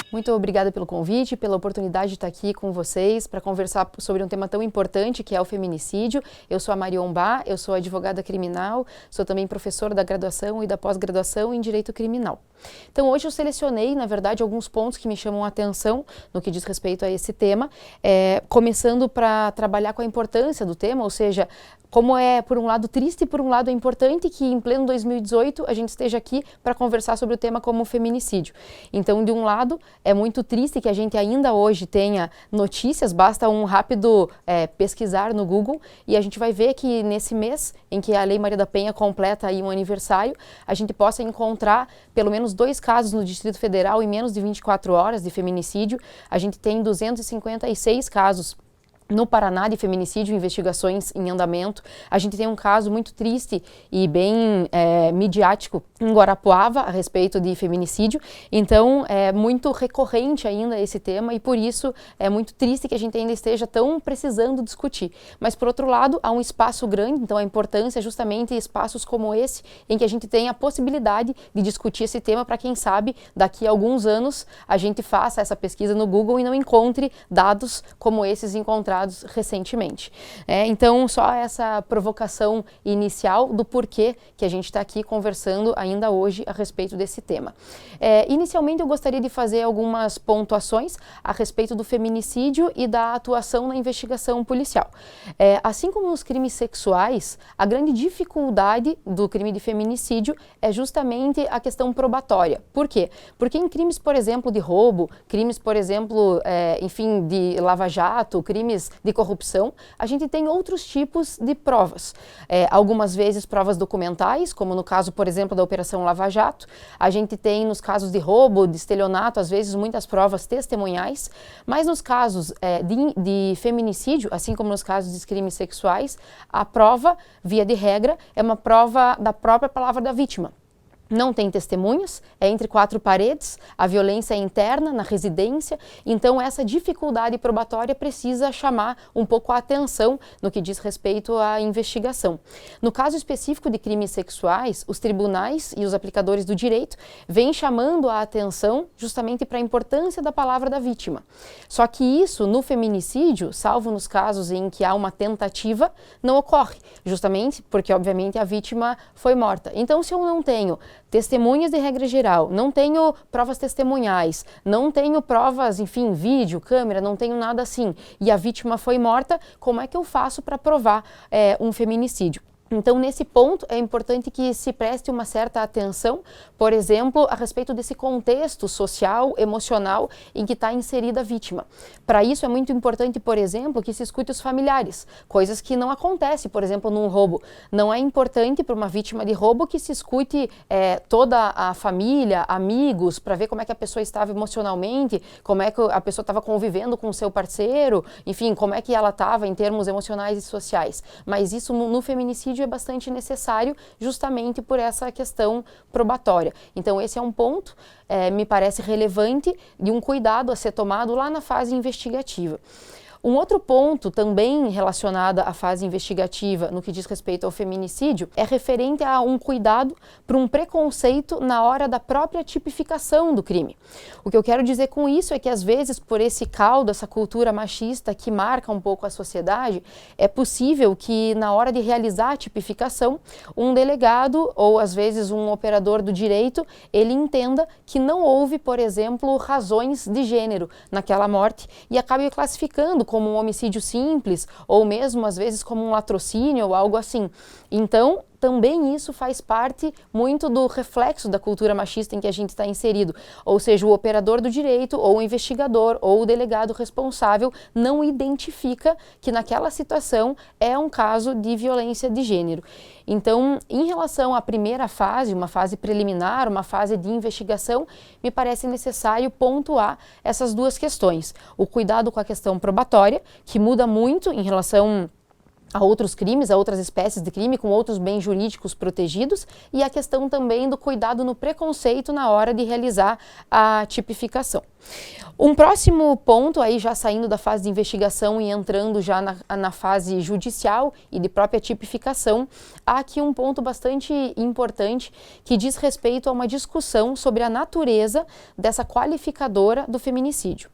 Muito obrigada pelo convite, pela oportunidade de estar aqui com vocês para conversar sobre um tema tão importante que é o feminicídio. Eu sou a Marion Bá, eu sou advogada criminal, sou também professora da graduação e da pós-graduação em Direito Criminal. Então hoje eu selecionei, na verdade, alguns pontos que me chamam a atenção no que diz respeito a esse tema, começando para trabalhar com a importância do tema, ou seja, como é, por um lado, triste e por um lado é importante que em pleno 2018 a gente esteja aqui para conversar sobre o tema como feminicídio. Então, de um lado, é muito triste que a gente ainda hoje tenha notícias, basta um rápido pesquisar no Google e a gente vai ver que nesse mês em que a Lei Maria da Penha completa aí um aniversário, a gente possa encontrar pelo menos 2 casos no Distrito Federal em menos de 24 horas de feminicídio. A gente tem 256 casos no Paraná de feminicídio, investigações em andamento. A gente tem um caso muito triste e bem midiático em Guarapuava a respeito de feminicídio. Então é muito recorrente ainda esse tema e por isso é muito triste que a gente ainda esteja tão precisando discutir. Mas por outro lado há um espaço grande, então a importância é justamente espaços como esse em que a gente tem a possibilidade de discutir esse tema para quem sabe daqui a alguns anos a gente faça essa pesquisa no Google e não encontre dados como esses encontrados recentemente. Então, só essa provocação inicial do porquê que a gente está aqui conversando ainda hoje a respeito desse tema. Inicialmente, eu gostaria de fazer algumas pontuações a respeito do feminicídio e da atuação na investigação policial. Assim como nos crimes sexuais, a grande dificuldade do crime de feminicídio é justamente a questão probatória. Por quê? Porque em crimes, por exemplo, de roubo, crimes, por exemplo, enfim, de lava-jato, crimes de corrupção, a gente tem outros tipos de provas. Algumas vezes provas documentais, como no caso, por exemplo, da Operação Lava Jato. A gente tem nos casos de roubo, de estelionato, às vezes muitas provas testemunhais, mas nos casos de feminicídio, assim como nos casos de crimes sexuais, a prova, via de regra, é uma prova da própria palavra da vítima. Não tem testemunhas, é entre 4 paredes, a violência é interna, na residência, então essa dificuldade probatória precisa chamar um pouco a atenção no que diz respeito à investigação. No caso específico de crimes sexuais, os tribunais e os aplicadores do direito vêm chamando a atenção justamente para a importância da palavra da vítima. Só que isso no feminicídio, salvo nos casos em que há uma tentativa, não ocorre, justamente porque obviamente a vítima foi morta. Então se eu não tenho testemunhas de regra geral, não tenho provas testemunhais, não tenho provas, enfim, vídeo, câmera, não tenho nada assim, e a vítima foi morta, como é que eu faço para provar um feminicídio? Então, nesse ponto, é importante que se preste uma certa atenção, por exemplo, a respeito desse contexto social, emocional em que está inserida a vítima. Para isso, é muito importante, por exemplo, que se escute os familiares, coisas que não acontecem, por exemplo, num roubo. Não é importante para uma vítima de roubo que se escute toda a família, amigos, para ver como é que a pessoa estava emocionalmente, como é que a pessoa estava convivendo com o seu parceiro, enfim, como é que ela estava em termos emocionais e sociais. Mas isso no feminicídio é bastante necessário justamente por essa questão probatória. Então esse é um ponto, me parece relevante e um cuidado a ser tomado lá na fase investigativa. Um outro ponto também relacionado à fase investigativa no que diz respeito ao feminicídio é referente a um cuidado para um preconceito na hora da própria tipificação do crime. O que eu quero dizer com isso é que às vezes por esse caldo, essa cultura machista que marca um pouco a sociedade, é possível que na hora de realizar a tipificação, um delegado ou às vezes um operador do direito, ele entenda que não houve, por exemplo, razões de gênero naquela morte e acabe classificando como um homicídio simples, ou mesmo às vezes como um latrocínio ou algo assim. Então, também isso faz parte muito do reflexo da cultura machista em que a gente está inserido. Ou seja, o operador do direito, ou o investigador, ou o delegado responsável não identifica que naquela situação é um caso de violência de gênero. Então, em relação à primeira fase, uma fase preliminar, uma fase de investigação, me parece necessário pontuar essas duas questões. O cuidado com a questão probatória, que muda muito em relação a outros crimes, a outras espécies de crime, com outros bens jurídicos protegidos, e a questão também do cuidado no preconceito na hora de realizar a tipificação. Um próximo ponto, aí já saindo da fase de investigação e entrando já na fase judicial e de própria tipificação, há aqui um ponto bastante importante que diz respeito a uma discussão sobre a natureza dessa qualificadora do feminicídio.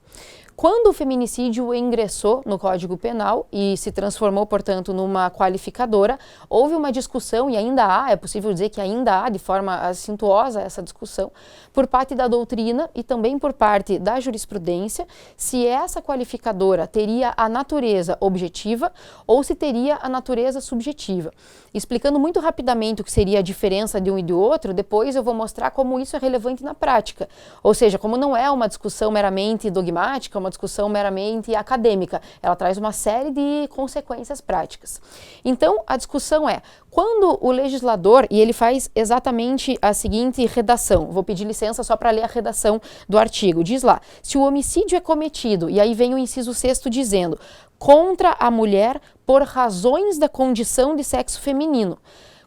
Quando o feminicídio ingressou no Código Penal e se transformou, portanto, numa qualificadora, houve uma discussão, e ainda há, é possível dizer que ainda há, de forma acintuosa essa discussão, por parte da doutrina e também por parte da jurisprudência, se essa qualificadora teria a natureza objetiva ou se teria a natureza subjetiva. Explicando muito rapidamente o que seria a diferença de um e do outro, depois eu vou mostrar como isso é relevante na prática. Ou seja, como não é uma discussão meramente dogmática, uma discussão meramente acadêmica, ela traz uma série de consequências práticas. Então, a discussão é, quando o legislador, e ele faz exatamente a seguinte redação, vou pedir licença só para ler a redação do artigo, diz lá, se o homicídio é cometido, e aí vem o inciso 6º dizendo, contra a mulher por razões da condição de sexo feminino.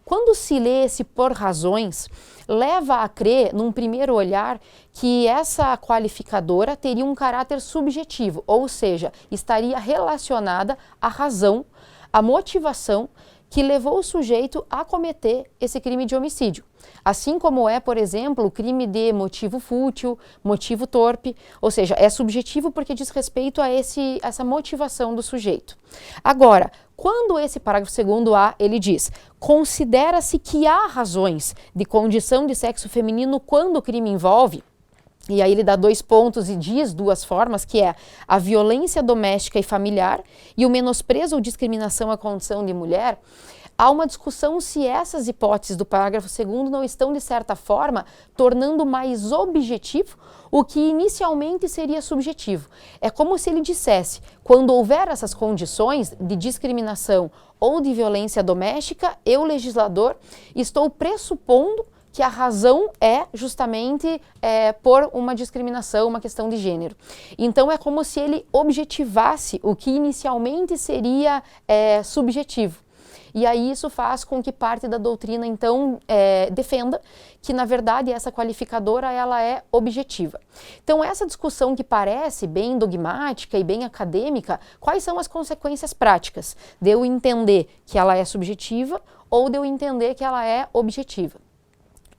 Quando se lê esse por razões, leva a crer, num primeiro olhar, que essa qualificadora teria um caráter subjetivo, ou seja, estaria relacionada à razão, à motivação que levou o sujeito a cometer esse crime de homicídio. Assim como é, por exemplo, o crime de motivo fútil, motivo torpe, ou seja, é subjetivo porque diz respeito a essa motivação do sujeito. Agora, quando esse parágrafo 2º-A, ele diz, considera-se que há razões de condição de sexo feminino quando o crime envolve, e aí ele dá 2 pontos e diz 2 formas, que é a violência doméstica e familiar e o menosprezo ou discriminação à condição de mulher. Há uma discussão se essas hipóteses do parágrafo 2º não estão, de certa forma, tornando mais objetivo o que inicialmente seria subjetivo. É como se ele dissesse, quando houver essas condições de discriminação ou de violência doméstica, eu, legislador, estou pressupondo que a razão é justamente por uma discriminação, uma questão de gênero. Então é como se ele objetivasse o que inicialmente seria subjetivo. E aí isso faz com que parte da doutrina, então, defenda que, na verdade, essa qualificadora ela é objetiva. Então, essa discussão que parece bem dogmática e bem acadêmica, quais são as consequências práticas de eu entender que ela é subjetiva ou de eu entender que ela é objetiva?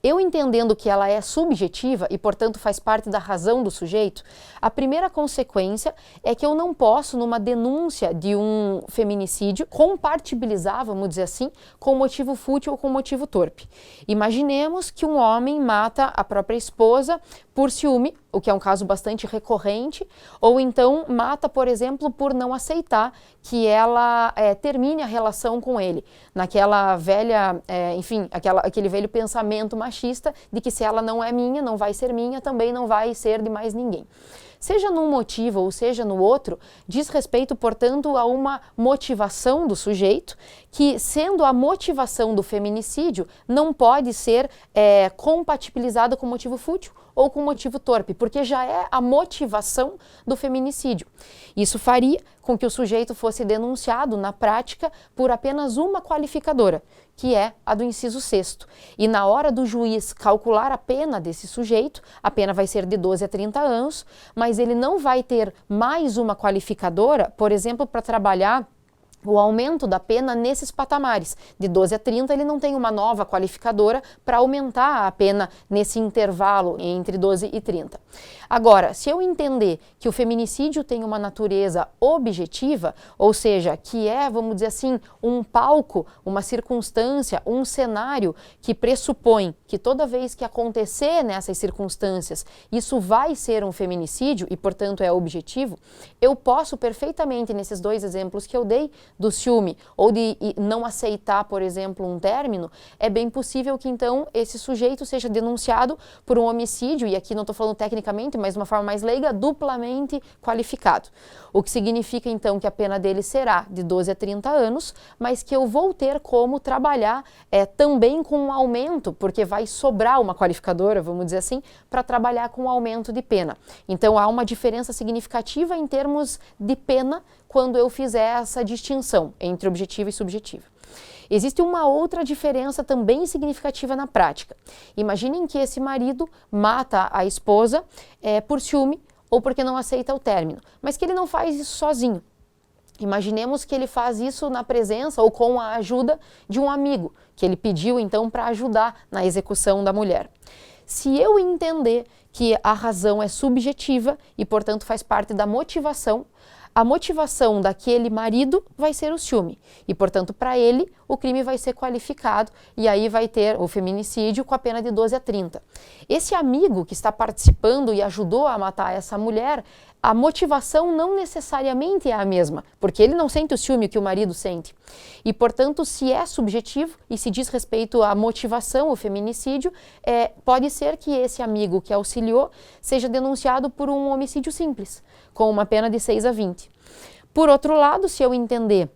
Eu entendendo que ela é subjetiva e, portanto, faz parte da razão do sujeito, a primeira consequência é que eu não posso, numa denúncia de um feminicídio, compartibilizar, vamos dizer assim, com motivo fútil ou com motivo torpe. Imaginemos que um homem mata a própria esposa por ciúme, o que é um caso bastante recorrente, ou então mata, por exemplo, por não aceitar que ela termine a relação com ele, naquela velha, enfim, aquele velho pensamento machista de que se ela não é minha, não vai ser minha, também não vai ser de mais ninguém. Seja num motivo ou seja no outro, diz respeito, portanto, a uma motivação do sujeito que, sendo a motivação do feminicídio, não pode ser compatibilizada com motivo fútil ou com motivo torpe, porque já é a motivação do feminicídio. Isso faria com que o sujeito fosse denunciado, na prática, por apenas uma qualificadora, que é a do inciso 6º. E na hora do juiz calcular a pena desse sujeito, a pena vai ser de 12 a 30 anos, mas ele não vai ter mais uma qualificadora, por exemplo, para trabalhar o aumento da pena nesses patamares. De 12 a 30, ele não tem uma nova qualificadora para aumentar a pena nesse intervalo entre 12 e 30. Agora, se eu entender que o feminicídio tem uma natureza objetiva, ou seja, que é, vamos dizer assim, um palco, uma circunstância, um cenário que pressupõe que toda vez que acontecer nessas circunstâncias, isso vai ser um feminicídio e, portanto, é objetivo, eu posso perfeitamente, nesses 2 exemplos que eu dei, do ciúme ou de não aceitar, por exemplo, um término, é bem possível que então esse sujeito seja denunciado por um homicídio, e aqui não estou falando tecnicamente, mas de uma forma mais leiga, duplamente qualificado. O que significa então que a pena dele será de 12 a 30 anos, mas que eu vou ter como trabalhar também com um aumento, porque vai sobrar uma qualificadora, vamos dizer assim, para trabalhar com um aumento de pena. Então há uma diferença significativa em termos de pena quando eu fizer essa distinção entre objetiva e subjetiva. Existe uma outra diferença também significativa na prática. Imaginem que esse marido mata a esposa por ciúme ou porque não aceita o término, mas que ele não faz isso sozinho. Imaginemos que ele faz isso na presença ou com a ajuda de um amigo, que ele pediu então para ajudar na execução da mulher. Se eu entender que a razão é subjetiva e, portanto, faz parte da motivação, a motivação daquele marido vai ser o ciúme e, portanto, para ele o crime vai ser qualificado e aí vai ter o feminicídio com a pena de 12 a 30. Esse amigo que está participando e ajudou a matar essa mulher, a motivação não necessariamente é a mesma, porque ele não sente o ciúme que o marido sente. E, portanto, se é subjetivo e se diz respeito à motivação, o feminicídio, pode ser que esse amigo que auxiliou seja denunciado por um homicídio simples, com uma pena de 6 a 20. Por outro lado, se eu entender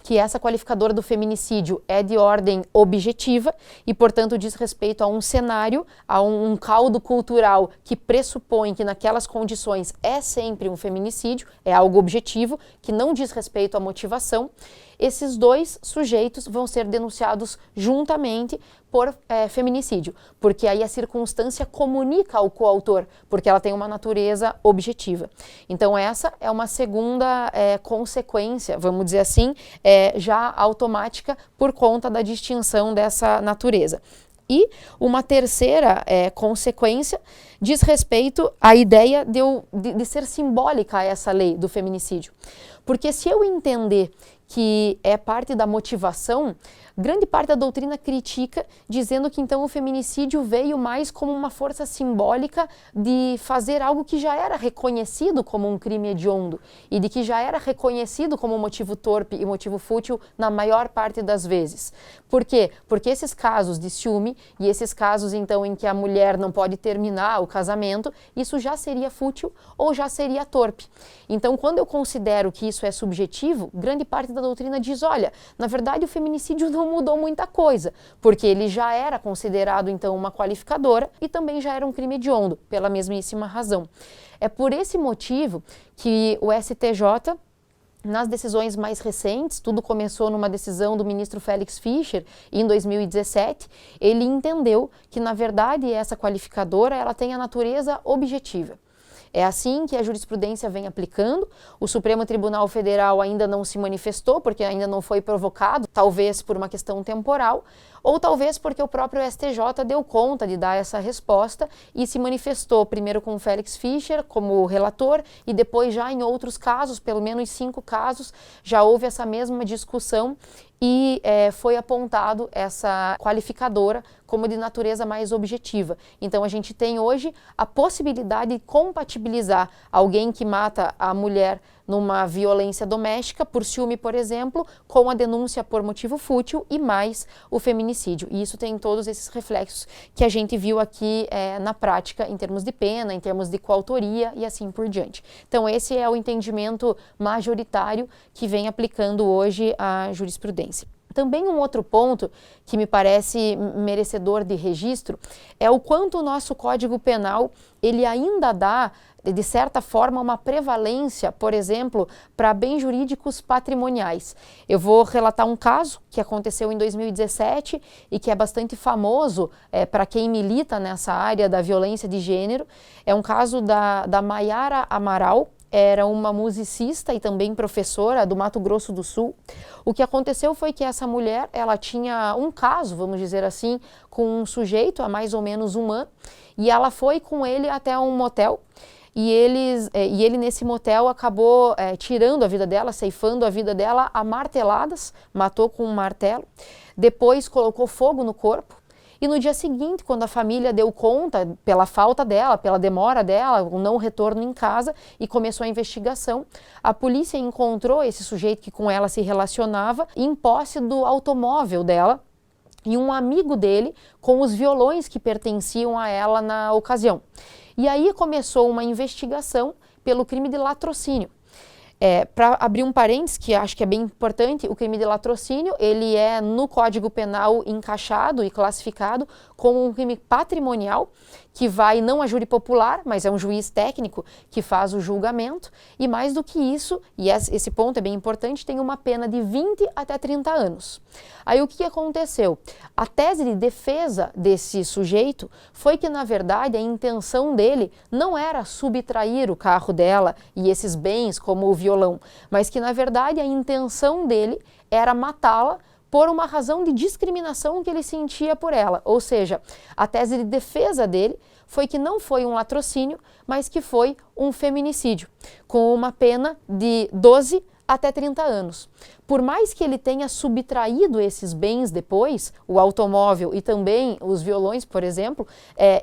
que essa qualificadora do feminicídio é de ordem objetiva e, portanto, diz respeito a um cenário, a um caldo cultural que pressupõe que naquelas condições é sempre um feminicídio, é algo objetivo, que não diz respeito à motivação, esses dois sujeitos vão ser denunciados juntamente por feminicídio, porque aí a circunstância comunica ao coautor, porque ela tem uma natureza objetiva. Então essa é uma segunda consequência, vamos dizer assim, já automática por conta da distinção dessa natureza. E uma terceira consequência diz respeito à ideia de ser simbólica essa lei do feminicídio. Porque se eu entender que é parte da motivação, grande parte da doutrina critica, dizendo que então o feminicídio veio mais como uma força simbólica de fazer algo que já era reconhecido como um crime hediondo e de que já era reconhecido como um motivo torpe e motivo fútil na maior parte das vezes. Por quê? Porque esses casos de ciúme e esses casos então em que a mulher não pode terminar o casamento, isso já seria fútil ou já seria torpe. Então, quando eu considero que isso é subjetivo, grande parte da doutrina diz, olha, na verdade o feminicídio não mudou muita coisa, porque ele já era considerado então uma qualificadora e também já era um crime hediondo, pela mesmíssima razão. É por esse motivo que o STJ, nas decisões mais recentes, tudo começou numa decisão do ministro Félix Fischer em 2017, ele entendeu que na verdade essa qualificadora ela tem a natureza objetiva. É assim que a jurisprudência vem aplicando. O Supremo Tribunal Federal ainda não se manifestou, porque ainda não foi provocado, talvez por uma questão temporal, ou talvez porque o próprio STJ deu conta de dar essa resposta e se manifestou primeiro com o Félix Fischer como relator e depois já em outros casos, pelo menos 5 casos, já houve essa mesma discussão e foi apontado essa qualificadora como de natureza mais objetiva. Então a gente tem hoje a possibilidade de compatibilizar alguém que mata a mulher numa violência doméstica, por ciúme, por exemplo, com a denúncia por motivo fútil e mais o feminicídio. E isso tem todos esses reflexos que a gente viu aqui na prática, em termos de pena, em termos de coautoria e assim por diante. Então esse é o entendimento majoritário que vem aplicando hoje a jurisprudência. Também um outro ponto que me parece merecedor de registro é o quanto o nosso Código Penal ele ainda dá, de certa forma, uma prevalência, por exemplo, para bens jurídicos patrimoniais. Eu vou relatar um caso que aconteceu em 2017 e que é bastante famoso para quem milita nessa área da violência de gênero. É um caso da Maiara Amaral. Era uma musicista e também professora do Mato Grosso do Sul. O que aconteceu foi que essa mulher, ela tinha um caso, vamos dizer assim, com um sujeito há mais ou menos um ano, e ela foi com ele até um motel, e ele nesse motel acabou tirando a vida dela, ceifando a vida dela a marteladas, matou com um martelo, depois colocou fogo no corpo. E no dia seguinte, quando a família deu conta, pela falta dela, pela demora dela, o não retorno em casa, e começou a investigação, a polícia encontrou esse sujeito que com ela se relacionava em posse do automóvel dela e um amigo dele com os violões que pertenciam a ela na ocasião. E aí começou uma investigação pelo crime de latrocínio. Para abrir um parênteses, que acho que é bem importante, o crime de latrocínio, ele é no Código Penal encaixado e classificado como um crime patrimonial, que vai não a júri popular, mas é um juiz técnico que faz o julgamento, e mais do que isso, e esse ponto é bem importante, tem uma pena de 20 até 30 anos. Aí o que aconteceu? A tese de defesa desse sujeito foi que, na verdade, a intenção dele não era subtrair o carro dela e esses bens como o violão, mas que, na verdade, a intenção dele era matá-la por uma razão de discriminação que ele sentia por ela. Ou seja, a tese de defesa dele foi que não foi um latrocínio, mas que foi um feminicídio, com uma pena de 12 até 30 anos. Por mais que ele tenha subtraído esses bens depois, o automóvel e também os violões, por exemplo,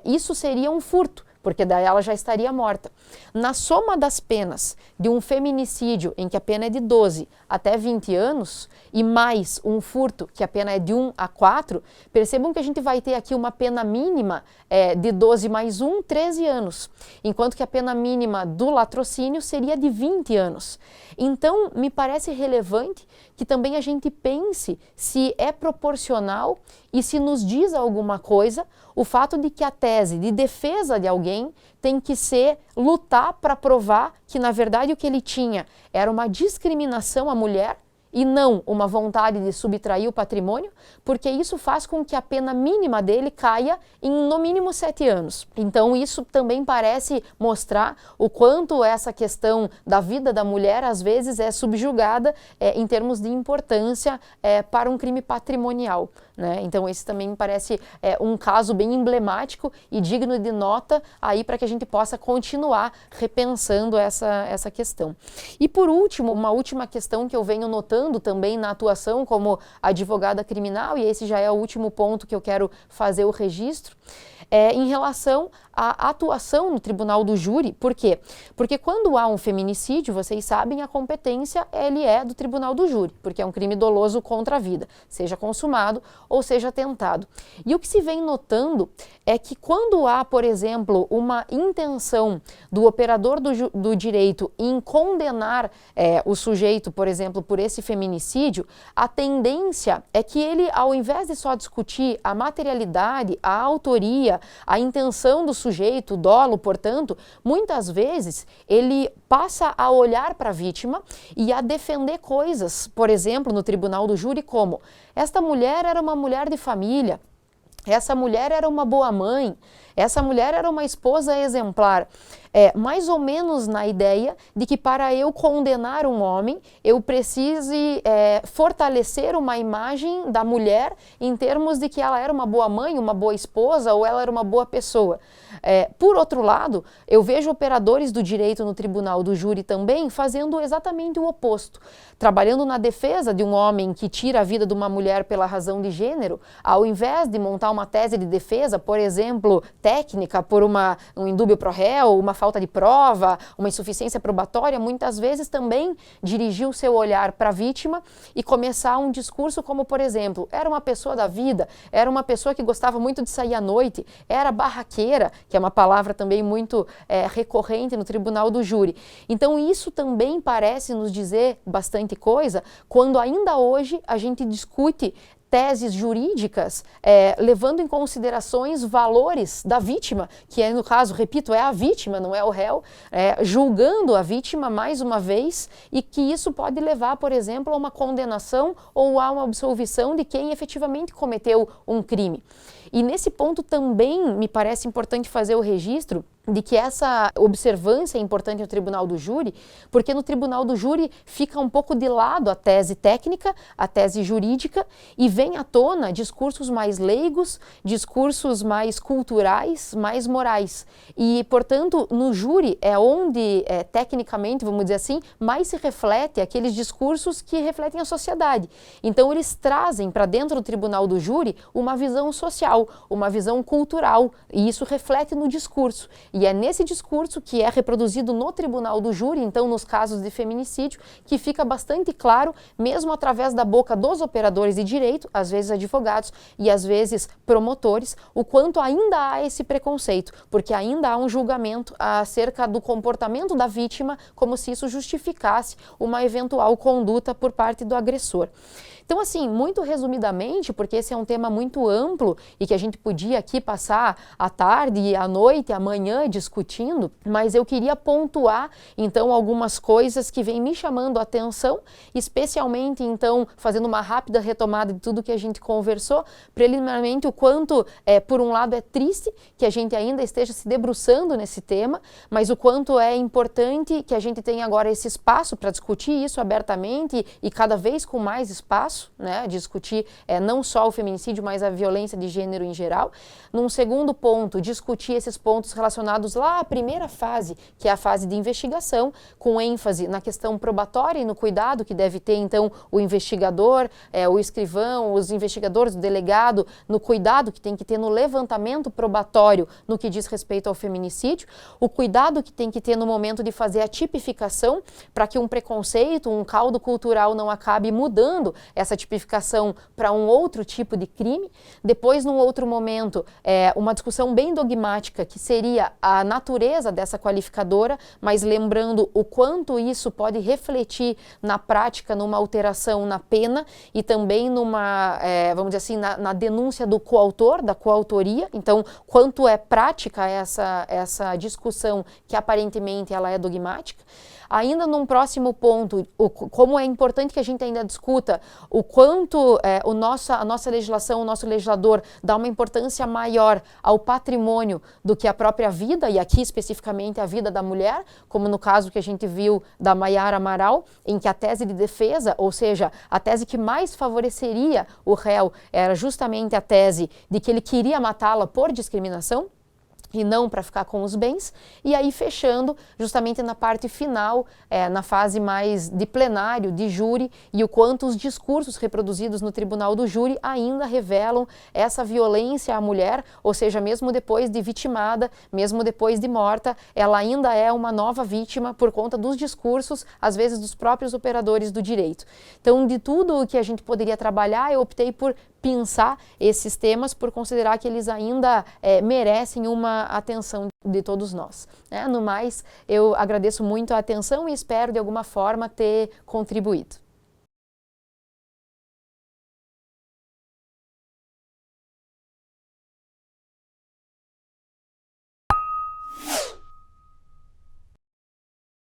isso seria um furto, porque daí ela já estaria morta. Na soma das penas de um feminicídio, em que a pena é de 12 até 20 anos, e mais um furto, que a pena é de 1 a 4, percebam que a gente vai ter aqui uma pena mínima de 12 mais 1, 13 anos, enquanto que a pena mínima do latrocínio seria de 20 anos. Então, me parece relevante que também a gente pense se é proporcional e se nos diz alguma coisa o fato de que a tese de defesa de alguém tem que ser lutar para provar que, na verdade, o que ele tinha era uma discriminação à mulher e não uma vontade de subtrair o patrimônio, porque isso faz com que a pena mínima dele caia em no mínimo 7 anos. Então isso também parece mostrar o quanto essa questão da vida da mulher às vezes é subjugada em termos de importância para um crime patrimonial, né? Então esse também me parece um caso bem emblemático e digno de nota aí para que a gente possa continuar repensando essa questão. E por último, uma última questão que eu venho notando também na atuação como advogada criminal, e esse já é o último ponto que eu quero fazer o registro, em relação à atuação no tribunal do júri. Por quê? Porque quando há um feminicídio, vocês sabem, a competência ele é do tribunal do júri, porque é um crime doloso contra a vida, seja consumado ou seja tentado. E o que se vem notando é que quando há, por exemplo, uma intenção do operador do direito em condenar o sujeito, por exemplo, por esse feminicídio, a tendência é que ele, ao invés de só discutir a materialidade, a autoria, a intenção do sujeito, o dolo, portanto, muitas vezes ele passa a olhar para a vítima e a defender coisas, por exemplo, no tribunal do júri, como: esta mulher era uma mulher de família, essa mulher era uma boa mãe, essa mulher era uma esposa exemplar. Mais ou menos na ideia de que para eu condenar um homem, eu precise fortalecer uma imagem da mulher em termos de que ela era uma boa mãe, uma boa esposa ou ela era uma boa pessoa. Por outro lado, eu vejo operadores do direito no tribunal do júri também fazendo exatamente o oposto, trabalhando na defesa de um homem que tira a vida de uma mulher pela razão de gênero, ao invés de montar uma tese de defesa, por exemplo, técnica, por um indúbio pro réu, uma falta de prova, uma insuficiência probatória, muitas vezes também dirigir o seu olhar para a vítima e começar um discurso como, por exemplo, era uma pessoa da vida, era uma pessoa que gostava muito de sair à noite, era barraqueira, que é uma palavra também muito recorrente no tribunal do júri. Então isso também parece nos dizer bastante coisa quando ainda hoje a gente discute teses jurídicas, levando em considerações valores da vítima, que no caso, repito, é a vítima, não é o réu, julgando a vítima mais uma vez, e que isso pode levar, por exemplo, a uma condenação ou a uma absolvição de quem efetivamente cometeu um crime. E nesse ponto também me parece importante fazer o registro de que essa observância é importante no tribunal do júri, porque no tribunal do júri fica um pouco de lado a tese técnica, a tese jurídica, e vem à tona discursos mais leigos, discursos mais culturais, mais morais. E, portanto, no júri é onde, tecnicamente, vamos dizer assim, mais se reflete aqueles discursos que refletem a sociedade. Então, eles trazem para dentro do tribunal do júri uma visão social, uma visão cultural, e isso reflete no discurso. E é nesse discurso que é reproduzido no tribunal do júri, então nos casos de feminicídio, que fica bastante claro, mesmo através da boca dos operadores de direito, às vezes advogados e às vezes promotores, o quanto ainda há esse preconceito, porque ainda há um julgamento acerca do comportamento da vítima, como se isso justificasse uma eventual conduta por parte do agressor. Então, assim, muito resumidamente, porque esse é um tema muito amplo e que a gente podia aqui passar a tarde, a noite, a manhã discutindo, mas eu queria pontuar, então, algumas coisas que vêm me chamando a atenção, especialmente, então, fazendo uma rápida retomada de tudo que a gente conversou, preliminarmente, o quanto, por um lado, é triste que a gente ainda esteja se debruçando nesse tema, mas o quanto é importante que a gente tenha agora esse espaço para discutir isso abertamente e cada vez com mais espaço, né, discutir não só o feminicídio, mas a violência de gênero em geral. Num segundo ponto, discutir esses pontos relacionados lá à primeira fase, que é a fase de investigação, com ênfase na questão probatória e no cuidado que deve ter, então, o investigador, o escrivão, os investigadores, o delegado, no cuidado que tem que ter no levantamento probatório no que diz respeito ao feminicídio, o cuidado que tem que ter no momento de fazer a tipificação para que um preconceito, um caldo cultural não acabe mudando essa tipificação para um outro tipo de crime. Depois, num outro momento, uma discussão bem dogmática, que seria a natureza dessa qualificadora, mas lembrando o quanto isso pode refletir na prática, numa alteração na pena e também numa, vamos dizer assim, na denúncia do coautor, da coautoria. Então, quanto é prática essa discussão que aparentemente ela é dogmática. Ainda num próximo ponto, como é importante que a gente ainda discuta o quanto a nossa legislação, o nosso legislador dá uma importância maior ao patrimônio do que a própria vida, e aqui especificamente a vida da mulher, como no caso que a gente viu da Maiara Amaral, em que a tese de defesa, ou seja, a tese que mais favoreceria o réu, era justamente a tese de que ele queria matá-la por discriminação, e não para ficar com os bens, e aí fechando justamente na parte final, na fase mais de plenário, de júri, e o quanto os discursos reproduzidos no tribunal do júri ainda revelam essa violência à mulher, ou seja, mesmo depois de vitimada, mesmo depois de morta, ela ainda é uma nova vítima por conta dos discursos, às vezes dos próprios operadores do direito. Então, de tudo o que a gente poderia trabalhar, eu optei por pensar esses temas, por considerar que eles ainda merecem uma atenção de todos nós. No mais, eu agradeço muito a atenção e espero de alguma forma ter contribuído.